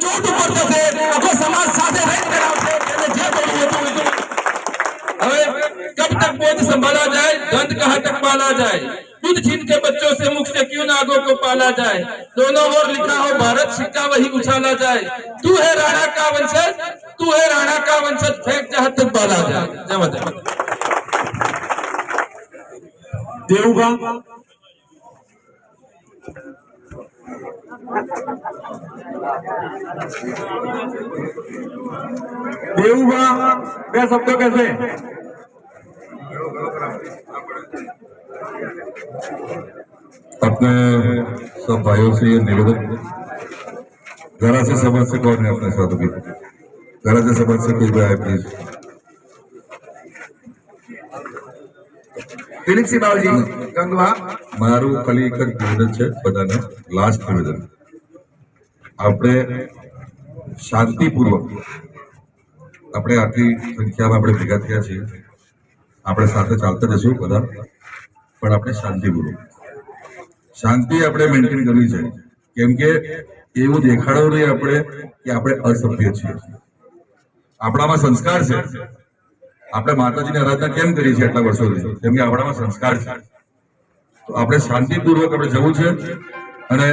ચોટ ઉપર થશે, આખો સમાજ સાથે રહી કરાવશે અને જે બોલવું હતું હવે कब तक बोझ संभाला जाए, दंड कहाँ तक पाला जाए, दूध छीन के बच्चों से मुख से क्यों नागों को पाला जाए, दोनों ओर लिखा हो भारत सिक्का वही उछाला जाए, तू है राणा का वंशज, तू है राणा का वंशज, फेंक जहां तक बाला जाए। जय माता। देवगा देवगा બે શબ્દો कैसे अपने सब भाइयों से ये निवेदन, जरा से समझ से कौन है अपने साथ भी, जरा से समझ से कोई भी आए प्लीज। દિલીપસિંહ બાવજી ગંગવા મારું ખાલી એક જ નિવેદન છે બધાને, લાસ્ટ નિવેદન, આપણે શાંતિપૂર્વક આપણે આટલી સંખ્યામાં આપણે ભેગા થયા છીએ, આપણે સાથે ચાલતા જશું બધા, પણ આપણે શાંતિપૂર્વક શાંતિ આપણે મેન્ટેન કરવી છે, કેમ કે એવું દેખાડવું નહીં આપણે કે આપણે અસભ્ય છીએ, આપણામાં સંસ્કાર છે, આપણે માતાજીની આરાધના કેમ કરી છે આટલા વર્ષોથી, કેમ કે આપણામાં સંસ્કાર છે, તો આપણે શાંતિપૂર્વક આપણે જવું છે અને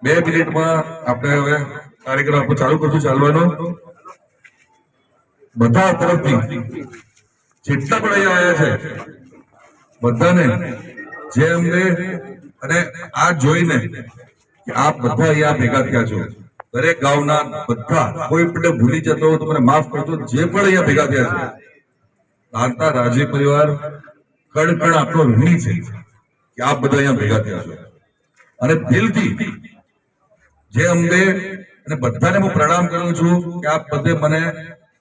2 મિનિટમાં આપણે હવે કાર્યક્રમ આપણો ચાલુ કરશું ચાલવાનો, બધા તરફથી જેટલા પણ અહીંયા આવ્યા છે બધાને જે અમને અને આ જોઈને કે આપ બધા અહીંયા ભેગા થયા છો, દરેક ગામના બધા, કોઈ પણ ભૂલી જતો તો મને માફ કરજો, જે પણ અહીંયા ભેગા થયા છે, તારતા રાજી પરિવાર કણ કણ આપણો ઋણી છે કે આપ બધા અહીંયા ભેગા થયા છો અને દિલથી જે અંબે અને બધાને હું પ્રણામ કરું છું કે આપ બધે મને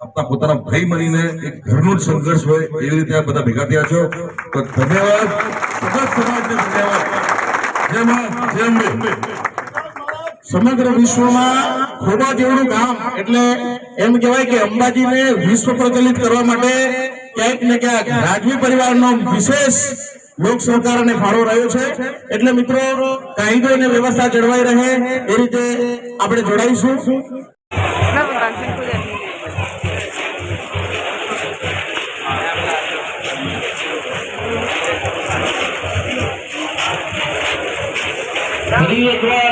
આપણા પોતાના ભાઈ માનીને એક ઘરનો જ સંઘર્ષ હોય એવી રીતે આ બધા ભેગા થયા છો, તો ધન્યવાદ, સમગ્ર સમાજને ધન્યવાદ, જય મા જય અંબે। સમગ્ર વિશ્વમાં ખોબા જેવડું ગામ એટલે એમ કહેવાય કે અંબાજીને વિશ્વ પ્રચલિત કરવા માટે ક્યાંક ને ક્યાંક રાજવી પરિવારનો વિશેષ લોક સહકાર અને ફાળો રહ્યો છે, એટલે મિત્રો કાયદો અને વ્યવસ્થા જળવાઈ રહે એ રીતે આપણે જોડાઈશું। ફરી એકવાર